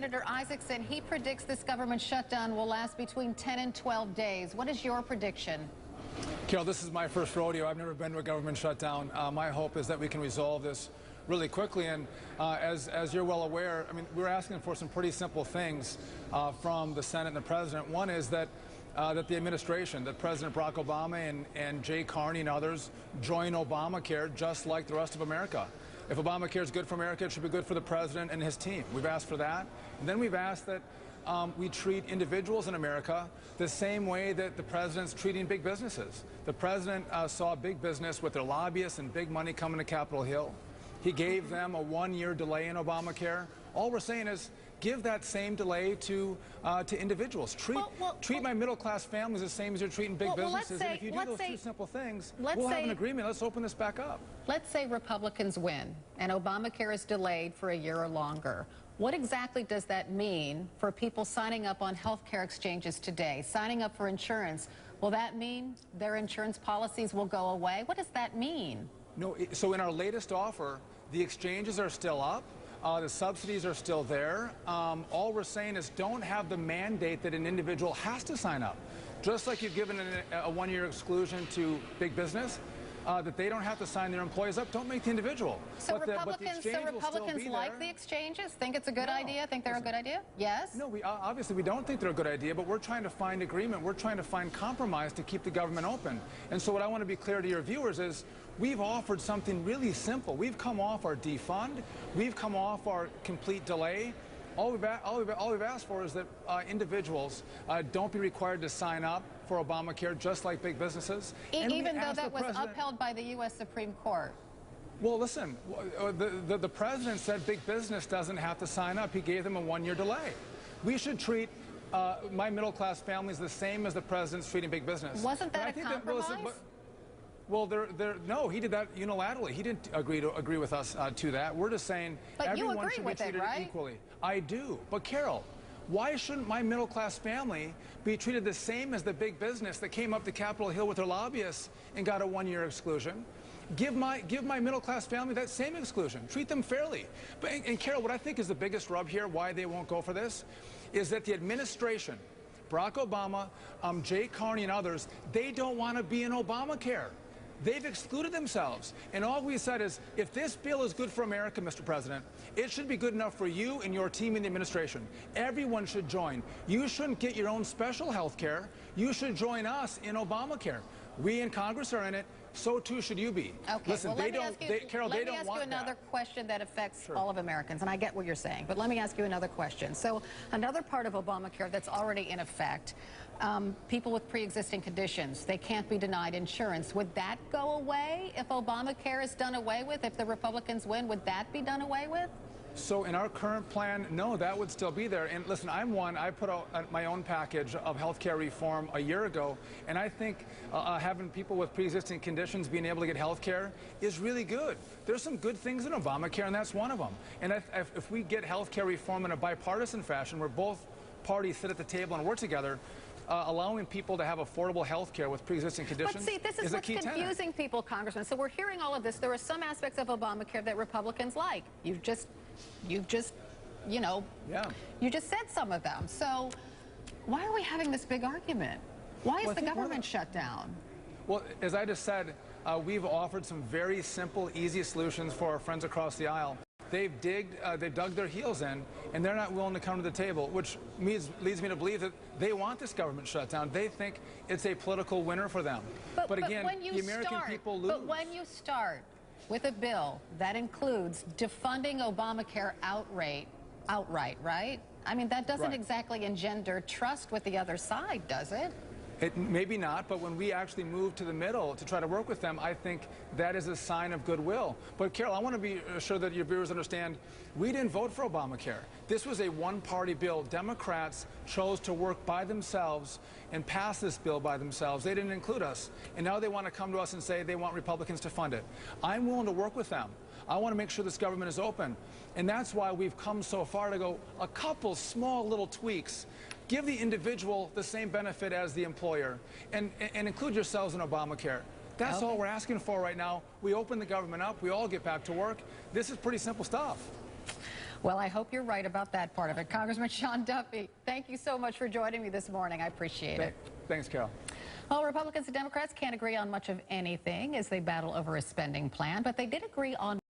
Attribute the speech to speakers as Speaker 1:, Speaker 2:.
Speaker 1: Senator Isaacson, he predicts this government shutdown will last between 10 and 12 days. What is your prediction?
Speaker 2: Carol, this is my first rodeo. I've never been to a government shutdown. My hope is that we can resolve this really quickly. And as you're well aware, I mean, we're asking for some pretty simple things from the Senate and the President. One is that the administration, that President Barack Obama and Jay Carney and others join Obamacare just like the rest of America. If Obamacare is good for America, it should be good for the President and his team. We've asked for that. And then we've asked that we treat individuals in America the same way that the President's treating big businesses. The President saw big business with their lobbyists and big money coming to Capitol Hill. He gave them a one-year delay in Obamacare. All we're saying is give that same delay to individuals. Treat my middle-class families the same as you're treating big businesses. And if you do those two simple things, we'll have an agreement. Let's open this back up.
Speaker 1: Let's say Republicans win and Obamacare is delayed for a year or longer. What exactly does that mean for people signing up on health care exchanges today, signing up for insurance? Will that mean their insurance policies will go away? What does that mean?
Speaker 2: No, so in our latest offer, the exchanges are still up. The subsidies are still there. All we're saying is don't have the mandate that an individual has to sign up. Just like you've given a one-year exclusion to big business, that they don't have to sign their employees up. Don't make the individual.
Speaker 1: So Republicans like the exchanges? Think it's a good idea? Think they're a good idea? Yes?
Speaker 2: No, obviously we don't think they're a good idea, but we're trying to find agreement. We're trying to find compromise to keep the government open. And so what I want to be clear to your viewers is we've offered something really simple. We've come off our defund. We've come off our complete delay. All we've asked for is that individuals don't be required to sign up for Obamacare, just like big businesses.
Speaker 1: Even though that was upheld by the U.S. Supreme Court.
Speaker 2: Well, listen, the President said big business doesn't have to sign up. He gave them a one-year delay. We should treat my middle-class families the same as the President's treating big business.
Speaker 1: Wasn't that a compromise?
Speaker 2: Well, no, he did that unilaterally. He didn't agree with us to that. We're just saying everyone should be treated equally. I do. But Carol, why shouldn't my middle-class family be treated the same as the big business that came up to Capitol Hill with their lobbyists and got a one-year exclusion? Give my middle-class family that same exclusion. Treat them fairly. And Carol, what I think is the biggest rub here, why they won't go for this, is that the administration, Barack Obama, Jay Carney and others, they don't want to be in Obamacare. They've excluded themselves. And all we said is, if this bill is good for America, Mr. President, it should be good enough for you and your team in the administration. Everyone should join. You shouldn't get your own special health care. You should join us in Obamacare. We in Congress are in it. So too should you be.
Speaker 1: Okay,
Speaker 2: listen,
Speaker 1: well,
Speaker 2: Carol, they don't want that.
Speaker 1: Let me ask you another question that affects all of Americans, and I get what you're saying, but let me ask you another question. So another part of Obamacare that's already in effect, people with pre-existing conditions, they can't be denied insurance. Would that go away if Obamacare is done away with? If the Republicans win, would that be done away with?
Speaker 2: So in our current plan, no, that would still be there. And listen, I put out my own package of health care reform a year ago, and I think having people with pre-existing conditions being able to get health care is really good. There's some good things in Obamacare, and that's one of them. And if we get health care reform in a bipartisan fashion, where both parties sit at the table and work together, allowing people to have affordable health care with pre-existing conditions
Speaker 1: is a key tenet. But see, this is what's confusing people, Congressman. So we're hearing all of this. There are some aspects of Obamacare that Republicans like. You've just, you know, you just said some of them. So why are we having this big argument? Why is the government shut down?
Speaker 2: Well, as I just said, we've offered some very simple, easy solutions for our friends across the aisle. They've dug their heels in, and they're not willing to come to the table, which leads me to believe that they want this government shutdown. They think it's a political winner for them. But again, the American people lose.
Speaker 1: But when you start with a bill that includes defunding Obamacare outright, right? I mean, that doesn't exactly engender trust with the other side, does it?
Speaker 2: Maybe not, but when we actually move to the middle to try to work with them, I think that is a sign of goodwill. But Carol, I want to be sure that your viewers understand, we didn't vote for Obamacare. This was a one-party bill. Democrats chose to work by themselves and pass this bill by themselves. They didn't include us. And now they want to come to us and say they want Republicans to fund it. I'm willing to work with them. I want to make sure this government is open. And that's why we've come so far to go a couple small little tweaks. Give the individual the same benefit as the employer, and include yourselves in Obamacare. That's all we're asking for right now. We open the government up. We all get back to work. This is pretty simple stuff.
Speaker 1: Well, I hope you're right about that part of it. Congressman Sean Duffy, thank you so much for joining me this morning. I appreciate it.
Speaker 2: Thanks, Carol.
Speaker 1: Well, Republicans and Democrats can't agree on much of anything as they battle over a spending plan, but they did agree on